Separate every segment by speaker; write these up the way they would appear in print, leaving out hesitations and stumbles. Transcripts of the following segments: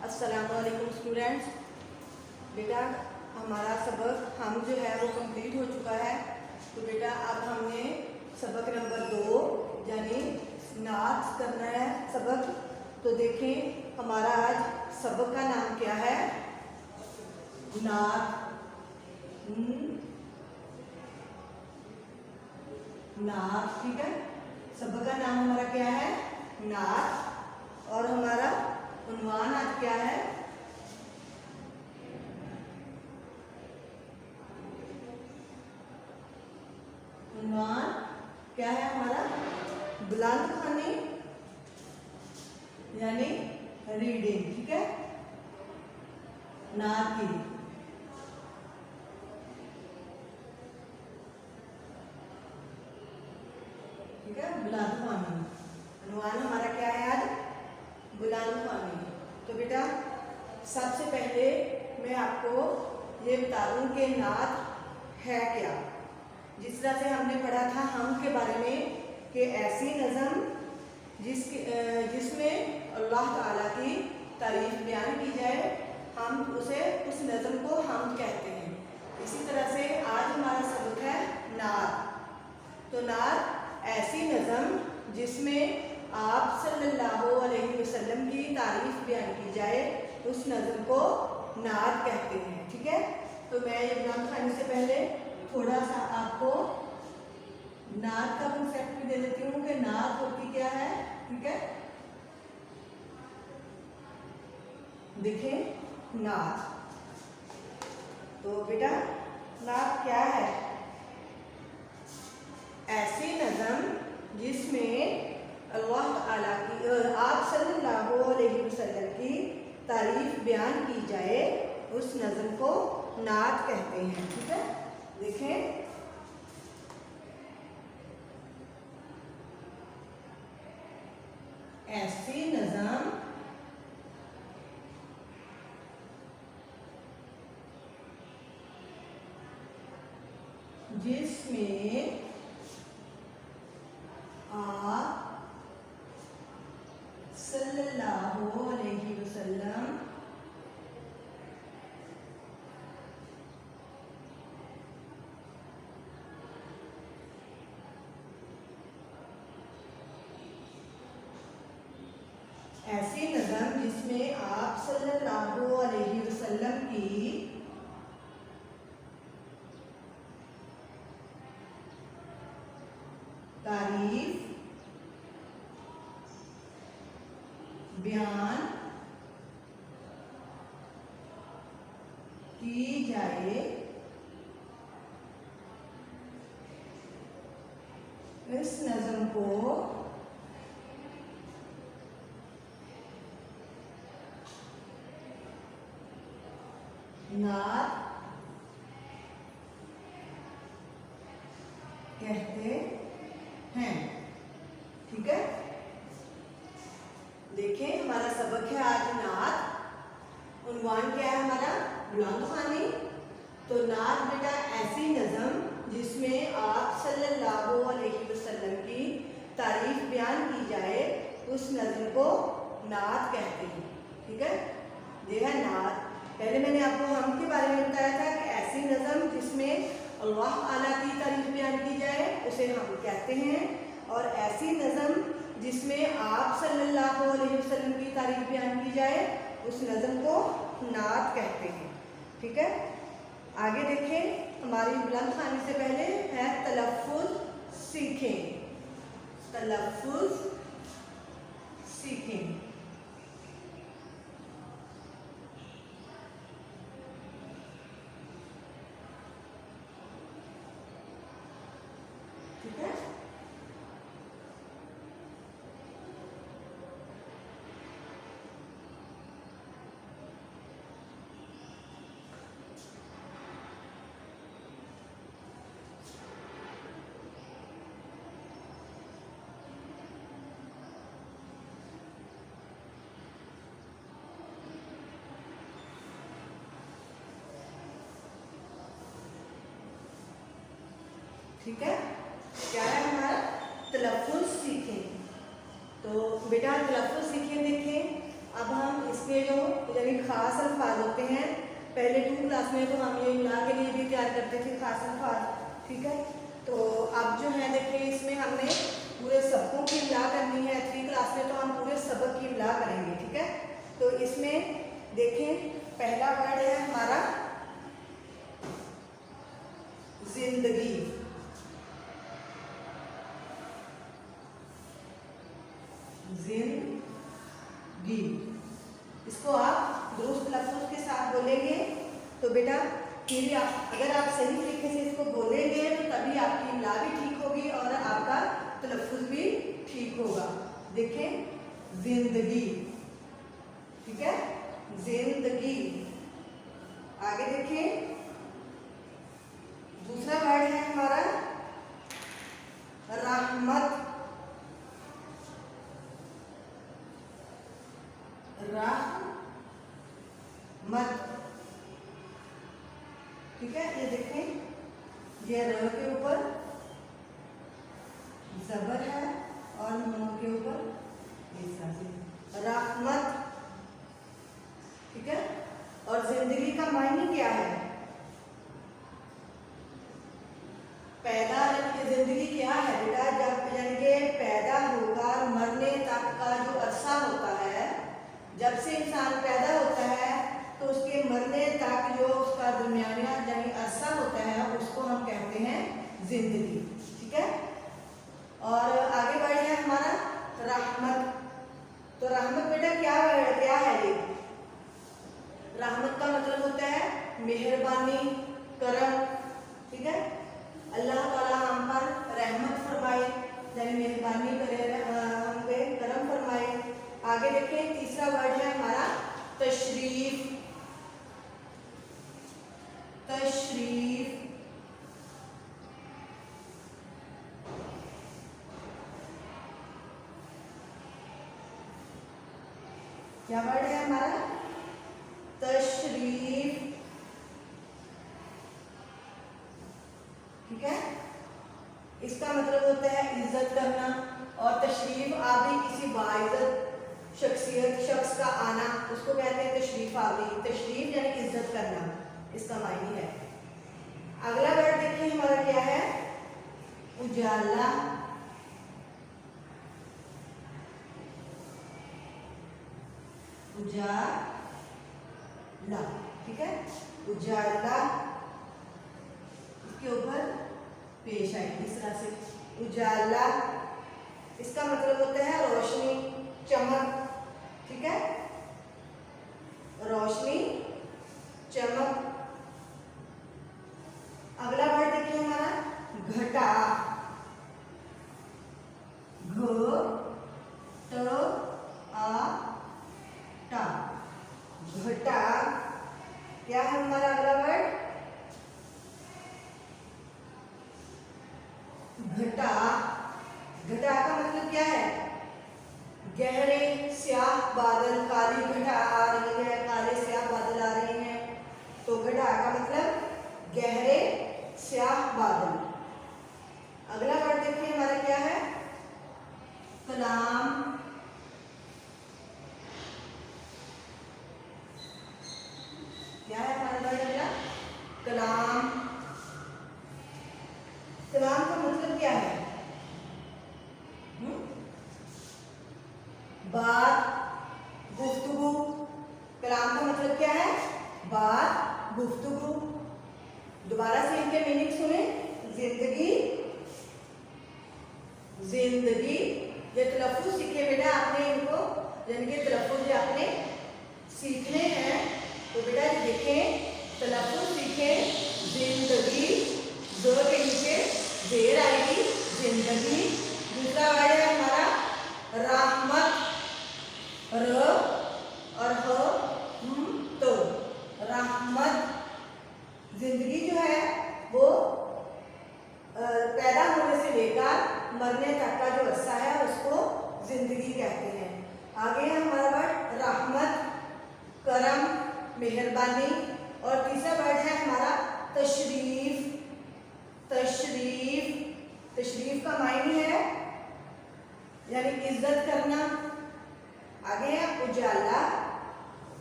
Speaker 1: अस्सलाम वालेकुम स्टूडेंट्स। बेटा हमारा सबक हम जो है वो कंप्लीट हो चुका है। तो बेटा अब हमने सबक नंबर 2 यानी नाच करना है सबक। तो देखें हमारा आज सबक का नाम क्या है, नाच। नाच, ठीक है। सबक का नाम हमारा क्या है, नाच। और हमारा उन्वान आज क्या है, उन्वान क्या है हमारा, बुलंद ख्वानी यानी रीडिंग, ठीक है। नात की, ठीक है, बुलंद ख्वानी। उन्वान हमारा क्या है आज, बुलंद ख्वानी। तो बेटा सबसे पहले मैं आपको ये बता दूं कि नात है क्या। जिस तरह से हमने पढ़ा था हम के बारे में कि ऐसी नज़म जिसमें अल्लाह ताला की तारीफ बयान की जाए, हम उसे उस नज़म को हम कहते हैं। इसी तरह से आज हमारा सबक है नात। तो नात ऐसी नज़म जिसमें आप सल्लल्लाहु अलैहि वसल्लम की तारीफ बयान की जाए, उस नज़म को नात कहते हैं, ठीक है। तो मैं ये बयान करने से पहले थोड़ा सा आपको नात का कंसेप्ट भी दे देती हूँ कि नात होती क्या है, ठीक है। देखें नात, तो बेटा नात क्या है, ऐसी नज़म जिसमें अल्लाह ताला की आप सल्लल्लाहु अलैहि वसल्लम की तारीफ बयान की जाए, उस नज़म को नात कहते हैं, ठीक है। देखें ऐसी नज़म जिसमें आप सल्लल्लाहु अलैहि वसल्लम ऐसी नज़म जिसमें आप सल्लल्लाहु अलैहि वसल्लम की तारीफ बयान की जाए, इस नज़म को नात कहते हैं, ठीक है। देखें हमारा सबक है आज नात। उन्वान क्या है हमारा, बुलंद ख्वानी। तो नात बेटा ऐसी नज़म जिसमें आप सल्लल्लाहु अलैहि वसल्लम की तारीफ बयान की जाए, उस नज़म को नात कहते हैं, ठीक है। ये है नात। पहले मैंने आपको हम के बारे में बताया था कि ऐसी नज़म जिसमें अल्लाह ताला की तारीफ बयान की जाए, उसे हम कहते हैं। और ऐसी नज़म जिसमें आप सल्लल्लाहु अलैहि वसल्लम की तारीफ बयान की जाए, उस नज़म को नात कहते हैं, ठीक है। आगे देखें, हमारी बुलंद ख्वानी से पहले है तलफ़्फ़ुज़ सीखें। तलफ़्फ़ुज़ सीखें, ठीक है। ठीक है, क्या है हमारा तलफ़्फ़ुज़ सीखें। तो बेटा तलफ़्फ़ुज़ सीखें, देखें अब हम इसके जो खास अल्फाज होते हैं। पहले 2 क्लास में तो हम ये इमला के लिए भी तैयार करते थे खास अल्फाज, ठीक है। तो अब जो है देखिए इसमें हमने पूरे सबकों की इमला करनी है। 3 क्लास में तो हम पूरे सबक की इमला करेंगे, ठीक है। तो इसमें देखें पहला वर्ड है हमारा जिंदगी। जिंदगी, इसको आप दुरुस्त लफ्ज़ों के साथ बोलेंगे तो बेटा फिर आप अगर आप सही तरीके से इसको बोलेंगे तो तभी आपकी इमला भी ठीक होगी और आपका तलफ़्फ़ुज़ भी ठीक होगा। देखें जिंदगी, ठीक है, जिंदगी। आगे देखें दूसरा वर्ड है हमारा रहमत। रहमत, ठीक है। ये देखें ये र के ऊपर जबर है और नून के ऊपर रहमत, ठीक है। और जिंदगी का मायने क्या है? पैदा, जिंदगी क्या है बेटा? जब यानी कि पैदा होकर मरने तक का जो अरसा होता है, जब से इंसान पैदा होता है तो उसके मरने तक जो उसका दरमियाना यानी अरसा होता है उसको हम कहते हैं जिंदगी, ठीक है। और आगे बढ़ है हमारा रहमत। तो रहमत बेटा क्या है ये? रहमत का मतलब होता है मेहरबानी, करम, ठीक है। अल्लाह ताला हम पर रहमत फरमाए यानी मेहरबानी करे, हम पे करम फरमाए। आगे देखें तीसरा वर्ड है हमारा तशरीफ। तशरीफ, क्या वर्ड है हमारा? तशरीफ, ठीक है। इसका मतलब होता है इज्जत करना। और तशरीफ आवी किसी बाइज्जत शख्स का आना, उसको कहते हैं तशरीफ आवी। तशरीफ यानी इज्जत करना, इसका मायने है। अगला वर्ड देखिए हमारा क्या है? उजाला। उजाला, ठीक है। उजाला इसके ऊपर पेश आएगी इस तरह से उजाला। इसका मतलब होता है रोशनी, चमक, ठीक है। रोशनी, चमक। अगला वर्ड देखिए हमारा घटा। घटा, क्या है हमारा अगला वर्ड? घटा। घटा का मतलब क्या है? गहरे स्याह बादल, काली घटा आ रही है, काले स्याह बादल आ रहे हैं, तो घटा का मतलब गहरे स्याह बादल। अगला वर्ड देखिए हमारा क्या है? कलाम। क्या है हमारा वर्ड अगला? कलाम। कलाम का मतलब क्या है? बात, गुफ्तगू। कलाम का मतलब क्या है? बात, गुफ्तगू। दोबारा से इनके मीनिंग सुने। जिंदगी, जिंदगी। ये तलफ़्फ़ुज़ सीखे बेटा आपने, इनको यानी कि तलफ़्फ़ुज़ आपने सीखने हैं। तो बेटा देखें तलफ़्फ़ुज़ सीखें। जिंदगी, ज़ के नीचे ज़ेर आएगी, जिंदगी। दूसरा वर्ड है हमारा रहमत, र और ह तो रहमत। जिंदगी जो है वो पैदा होने से लेकर मरने तक का जो अरसा है उसको जिंदगी कहते हैं। आगे है हमारा वर्ड रहमत, करम, मेहरबानी। और तीसरा वर्ड है हमारा तशरीफ। तशरीफ, तशरीफ का मायने है यानी इज्जत करना। आगे है उजाला,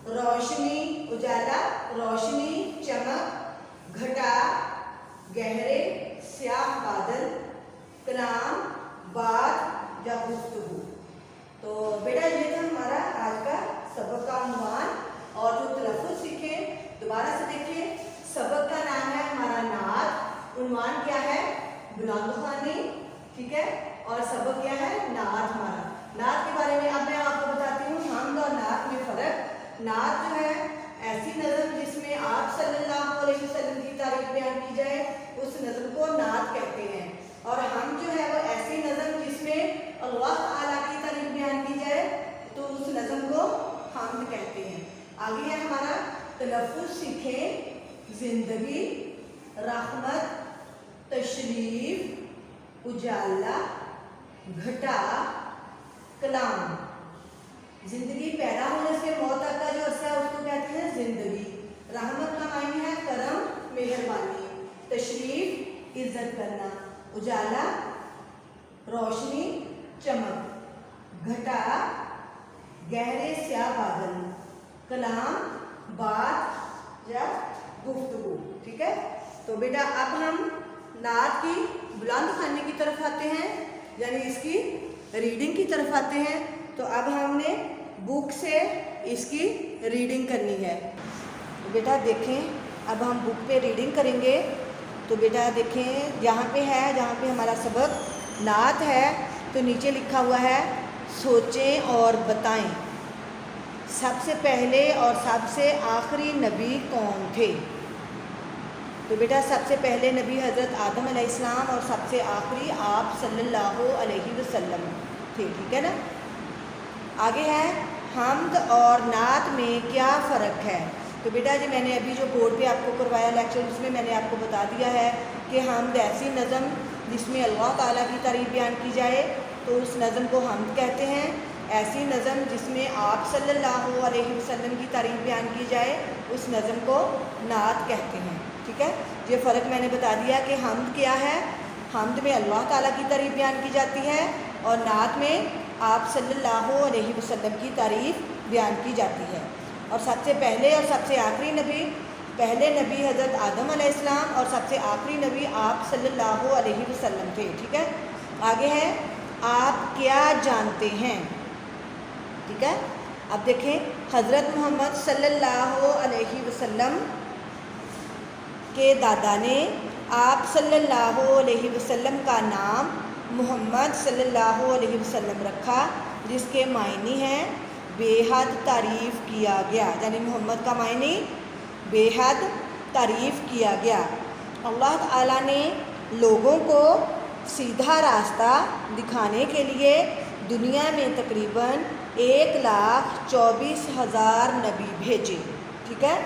Speaker 1: रोशनी, उजाला, रोशनी, चमक, घटा, गहरे स्याह बादल, कलाम, बात या गुफ्तगू। तो बेटा ये था हमारा आज का सबक का उन्वान। और जो तलफ़्फ़ुज़ सीखे दोबारा से देखिए। सबक का नाम है हमारा नात, उन्वान क्या है बुलंद ख़्वानी, ठीक है, और सबक क्या है नात हमारा। नात के बारे में अब मैं आपको बताती हूँ हम्द और नात में फ़र्क। नात जो है ऐसी नज़म जिसमें आप सल्लल्लाहु अलैहि वसल्लम की तारीफ बयान की जाए, उस नज़म को नात कहते हैं। और हम जो है वो ऐसी नज़म जिसमें अल्लाह ताला की तारीफ बयान की जाए, तो उस नज़म को हम्द कहते हैं। आगे है हमारा तलफ़्फ़ुज़ सीखें। ज़िंदगी, रहमत, तशरीफ़, उजाला, घटा, कलाम। ज़िंदगी पैदा होने से मौत तक का जो अरसा है उसको कहते हैं ज़िंदगी। रहमत का मायने है करम, मेहरबानी। तशरीफ़ इज़्ज़त करना। उजाला रोशनी, चमक। घटा गहरे स्याह बादल। कलाम बात या गुफ्तगू, ठीक है। तो बेटा अब हम नात की बुलंद ख़्वानी की तरफ आते हैं, यानी इसकी रीडिंग की तरफ आते हैं। तो अब हमने बुक से इसकी रीडिंग करनी है। तो बेटा देखें अब हम बुक पे रीडिंग करेंगे। तो बेटा देखें यहाँ पे है, जहाँ पे हमारा सबक नात है, तो नीचे लिखा हुआ है सोचें और बताएं सबसे पहले और सबसे आखिरी नबी कौन थे। तो बेटा सबसे पहले नबी हज़रत आदम अलैहिस्सलाम और सबसे आखिरी आप सल्लल्लाहु अलैहि वसल्लम थे, ठीक है ना। आगे है हम्द और नात में क्या फ़र्क है। तो बेटा जी मैंने अभी जो बोर्ड पे आपको करवाया लेक्चर, उसमें मैंने आपको बता दिया है कि हम्द ऐसी नज़म जिसमें अल्लाह ताला की तारीफ़ बयान की जाए, तो उस नज़म को हम्द कहते हैं। ऐसी नज़म जिसमें आप सल्लल्लाहु अलैहि वसल्लम की तारीफ़ बयान की जाए, उस नज़म को नात कहते हैं, ठीक है। ये फ़र्क मैंने बता दिया कि हम्द क्या है। हम्द में अल्लाह ताला की तारीफ़ बयान की जाती है और नात में आप सल्लल्लाहु अलैहि वसल्लम की तारीफ़ बयान की जाती है। और सबसे पहले और सबसे आखिरी नबी, पहले नबी हज़रत आदम अलैहिस्सलाम और सबसे आखिरी नबी आप सल्लल्लाहु अलैहि वसल्लम थे, ठीक है। आगे है आप क्या जानते हैं, ठीक है। अब देखें हज़रत मोहम्मद सल्लल्लाहु अलैहि वसल्लम के दादा ने आप सल्लल्लाहु अलैहि वसल्लम का नाम मोहम्मद सल्लल्लाहु अलैहि वसल्लम रखा, जिसके मायने हैं बेहद तारीफ़ किया गया। यानी मोहम्मद का मायने बेहद तारीफ़ किया गया। अल्लाह ताला ने लोगों को सीधा रास्ता दिखाने के लिए दुनिया में तकरीबन 1,24,000 नबी भेजे, ठीक है।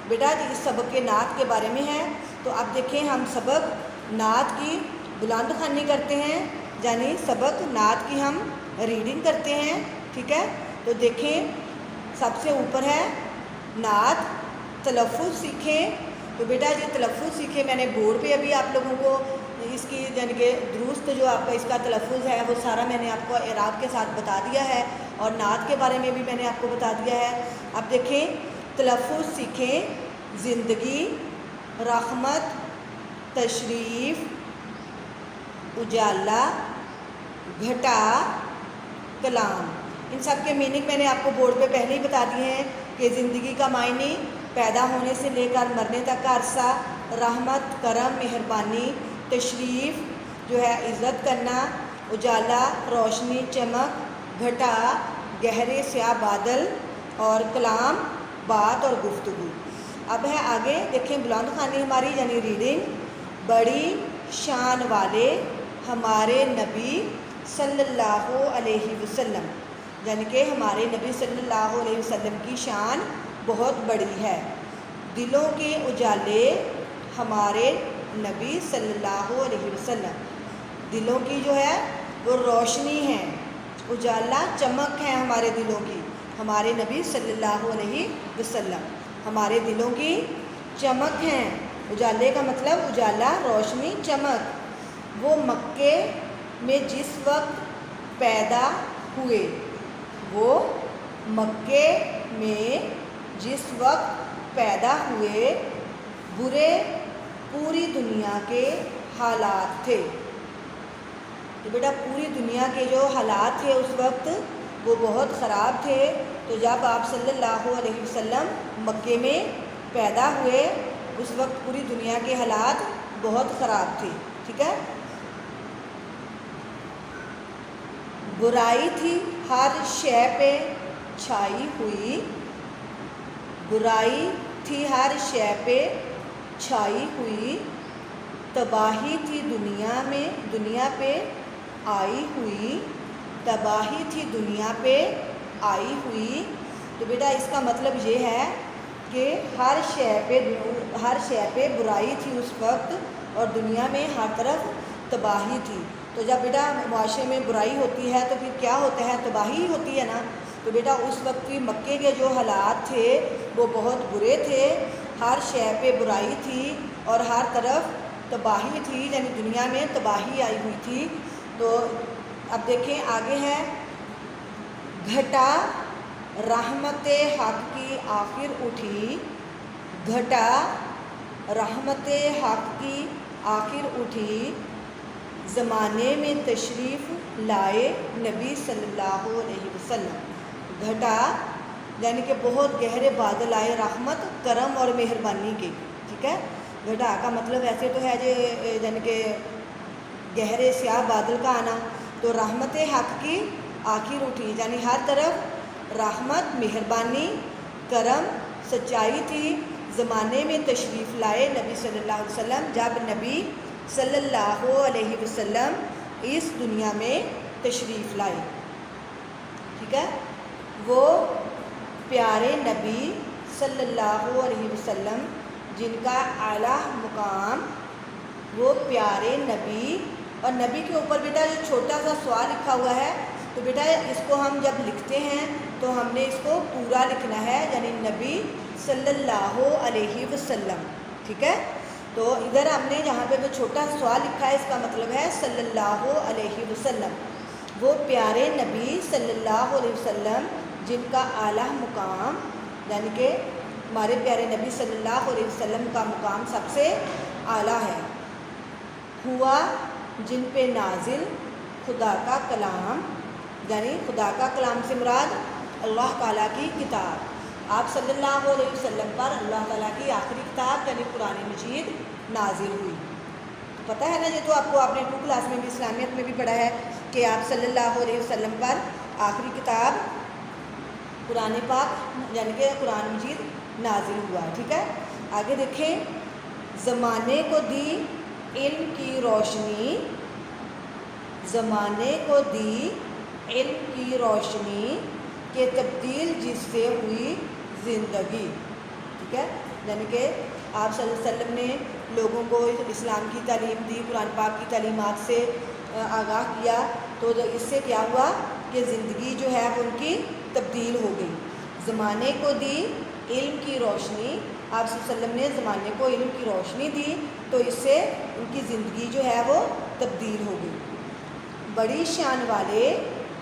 Speaker 1: बेटा इस सबक के नात के बारे में है। तो अब देखें हम सबक नात की बुलंद ख़्वानी करते हैं, यानी सबक नात की हम रीडिंग करते हैं, ठीक है। तो देखें सबसे ऊपर है नात, तलफ़्फ़ुज़ सीखें। तो बेटा ये तलफ़्फ़ुज़ सीखे मैंने बोर्ड पे अभी आप लोगों को इसकी यानी कि दुरुस्त जो आपका इसका तलफ़्फ़ुज़ है वो सारा मैंने आपको इराब के साथ बता दिया है, और नात के बारे में भी मैंने आपको बता दिया है। अब देखें तलफ़्फ़ुज़ सीखें। ज़िंदगी, रहमत, तशरीफ़, उजाला, घटा, कलाम। इन सब के मीनिंग मैंने आपको बोर्ड पे पहले ही बता दिए हैं कि ज़िंदगी का मायने पैदा होने से लेकर मरने तक का अरसा, रहमत करम मेहरबानी, तशरीफ़ जो है इज़्ज़त करना, उजाला रोशनी चमक, घटा गहरे स्याह बादल, और कलाम बात और गुफ्तगू। अब है आगे देखें बुलंद ख़्वानी हमारी यानी रीडिंग। बड़ी शान वाले हमारे नबी सल्लल्लाहु अलैहि वसल्लम, यानी कि हमारे नबी सल्लल्लाहु अलैहि वसल्लम की शान बहुत बड़ी है। दिलों के उजाले हमारे नबी सल्लल्लाहु अलैहि वसल्लम, दिलों की जो है वो रोशनी है, उजाला चमक है हमारे दिलों की, हमारे नबी सल्लल्लाहु अलैहि वसल्लम हमारे दिलों की चमक हैं। उजाले का मतलब उजाला रोशनी चमक। वो मक्के में जिस वक्त पैदा हुए, वो मक्के में जिस वक्त پیدا ہوئے برے پوری دنیا کے حالات تھے. تو بیٹا پوری دنیا کے جو حالات تھے اس وقت وہ بہت خراب تھے. تو جب آپ صلی اللہ علیہ وسلم مکے میں پیدا ہوئے اس وقت پوری دنیا کے حالات بہت خراب تھے. ٹھیک ہے. برائی تھی ہر شے پہ چھائی ہوئی. برائی تھی ہر شے پہ چھائی ہوئی. تباہی تھی دنیا پہ آئی ہوئی. تباہی تھی دنیا پہ آئی ہوئی. تو بیٹا اس کا مطلب یہ ہے کہ ہر شے پہ برائی تھی اس وقت اور دنیا میں ہر طرف تباہی تھی. تو جب بیٹا معاشرے میں برائی ہوتی ہے تو پھر کیا ہوتا ہے؟ تباہی ہوتی ہے نا. تو بیٹا اس وقت کی مکے کے جو حالات تھے وہ بہت برے تھے. ہر شے پہ برائی تھی اور ہر طرف تباہی تھی، یعنی دنیا میں تباہی آئی ہوئی تھی. تو اب دیکھیں آگے ہے، گھٹا رحمت حق کی آخر اٹھی. گھٹا رحمت حق کی آخر اٹھی. زمانے میں تشریف لائے نبی صلی اللہ علیہ وسلم. گھٹا یعنی کہ بہت گہرے بادل آئے رحمت، کرم اور مہربانی کے. ٹھیک ہے. گھٹا کا مطلب ایسے تو ہے یعنی کہ گہرے سیاہ بادل کا آنا. تو رحمت حق کی آخر اٹھی یعنی ہر طرف رحمت، مہربانی، کرم، سچائی تھی. زمانے میں تشریف لائے نبی صلی اللہ علیہ وسلم جب نبی صلی اللہ علیہ وسلم اس دنیا میں تشریف لائے. ٹھیک ہے. وہ پیارے نبی صلی اللہ علیہ وسلم جن کا اعلیٰ مقام، وہ پیارے نبی. اور نبی کے اوپر بیٹا جو چھوٹا سا سوال لکھا ہوا ہے تو بیٹا اس کو ہم جب لکھتے ہیں تو ہم نے اس کو پورا لکھنا ہے، یعنی نبی صلی اللہ علیہ وسلم. ٹھیک ہے. تو ادھر ہم نے جہاں پہ جو چھوٹا سوال لکھا ہے اس کا مطلب ہے صلی اللہ علیہ وسلم. وہ پیارے نبی صلی اللہ علیہ وسلم جن کا اعلیٰ مقام، یعنی کہ ہمارے پیارے نبی صلی اللہ علیہ وسلم کا مقام سب سے اعلیٰ ہے. ہوا جن پہ نازل خدا کا کلام، یعنی خدا کا کلام سے مراد اللہ تعالیٰ کی کتاب. آپ صلی اللہ علیہ وسلم پر اللہ تعالیٰ کی آخری کتاب یعنی قرآن مجید نازل ہوئی. پتہ ہے نا، یہ تو آپ کو آپ نے 2 کلاس میں بھی اسلامیت میں بھی پڑھا ہے کہ آپ صلی اللہ علیہ وسلم پر آخری کتاب قرآن پاک یعنی کہ قرآن مجید نازل ہوا. ٹھیک ہے. آگے دیکھیں، زمانے کو دی علم کی روشنی. زمانے کو دی علم کی روشنی کہ تبدیل جس سے ہوئی زندگی. ٹھیک ہے. یعنی کہ آپ صلی اللہ علیہ وسلم نے لوگوں کو اسلام کی تعلیم دی، قرآن پاک کی تعلیمات سے آگاہ کیا. تو اس سے کیا ہوا کہ زندگی جو ہے وہ ان کی تبدیل ہو گئی. زمانے کو دی علم کی روشنی. آپ صلی اللہ علیہ وسلم نے زمانے کو علم کی روشنی دی تو اس سے ان کی زندگی جو ہے وہ تبدیل ہو گئی. بڑی شان والے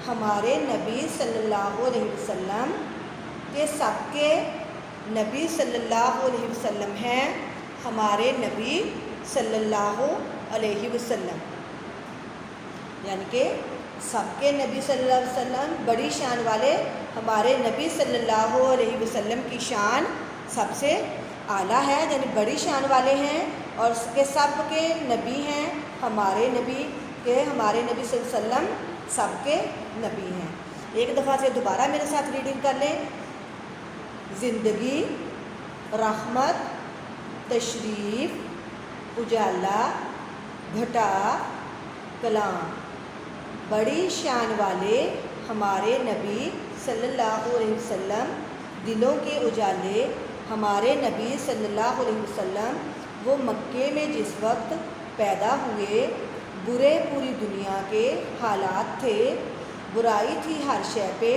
Speaker 1: ہمارے نبی صلی اللہ علیہ وسلم کے سب کے نبی صلی اللہ علیہ وسلم ہیں ہمارے نبی صلی اللہ علیہ وسلم. یعنی کہ سب کے نبی صلی اللہ علیہ وسلم بڑی شان والے ہمارے نبی صلی اللہ علیہ وسلم کی شان سب سے اعلیٰ ہے، یعنی بڑی شان والے ہیں اور اس کے سب کے نبی ہیں ہمارے نبی ہمارے نبی صلی اللہ علیہ وسلم سب کے نبی ہیں. ایک دفعہ سے دوبارہ میرے ساتھ ریڈنگ کر لیں. زندگی، رحمت، تشریف، اجالا، گھٹا، کلام. بڑی شان والے ہمارے نبی صلی اللہ علیہ وسلم، دلوں کے اجالے ہمارے نبی صلی اللہ علیہ وسلم. وہ مکے میں جس وقت پیدا ہوئے برے پوری دنیا کے حالات تھے. برائی تھی ہر شے پہ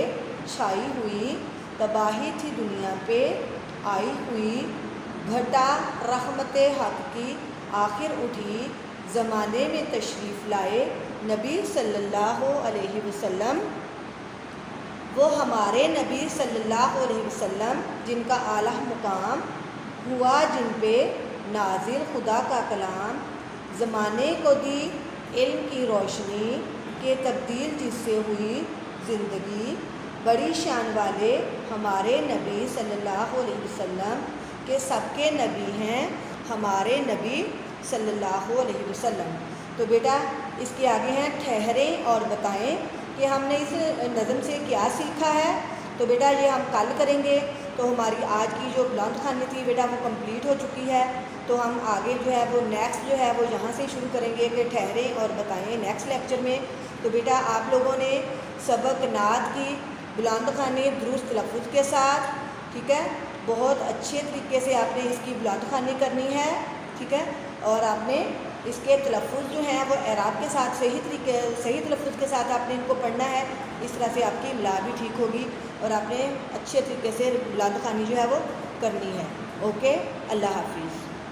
Speaker 1: چھائی ہوئی. تباہی تھی دنیا پہ آئی ہوئی. گھٹا رحمت حق کی آخر اٹھی. زمانے میں تشریف لائے نبی صلی اللہ علیہ وسلم. وہ ہمارے نبی صلی اللہ علیہ وسلم جن کا اعلیٰ مقام ہوا جن پہ نازل خدا کا کلام، زمانے کو دی علم کی روشنی کہ تبدیل جس سے ہوئی زندگی، بڑی شان والے ہمارے نبی صلی اللہ علیہ وسلم کہ سب کے نبی ہیں ہمارے نبی صلی اللہ علیہ وسلم۔ تو بیٹا اس کے آگے ہیں ٹھہریں اور بتائیں کہ ہم نے اس نظم سے کیا سیکھا ہے۔ تو بیٹا یہ ہم کل کریں گے، تو ہماری آج کی جو بلند خوانی تھی بیٹا وہ کمپلیٹ ہو چکی ہے۔ تو ہم آگے جو ہے وہ نیکسٹ جو ہے وہ یہاں سے شروع کریں گے کہ ٹھہریں اور بتائیں نیکسٹ لیکچر میں۔ تو بیٹا آپ لوگوں نے سبق نعت کی بلند خوانی درست تلفظ کے ساتھ، ٹھیک ہے، بہت اچھے طریقے سے آپ نے اس کی بلند خوانی کرنی ہے، ٹھیک ہے، اور آپ نے اس کے تلفظ جو ہیں وہ اعراب کے ساتھ صحیح تلفظ کے ساتھ آپ نے ان کو پڑھنا ہے۔ اس طرح سے آپ کی املا بھی ٹھیک ہوگی اور آپ نے اچھے طریقے سے بلند خوانی جو ہے وہ کرنی ہے۔ اوکے، اللہ حافظ۔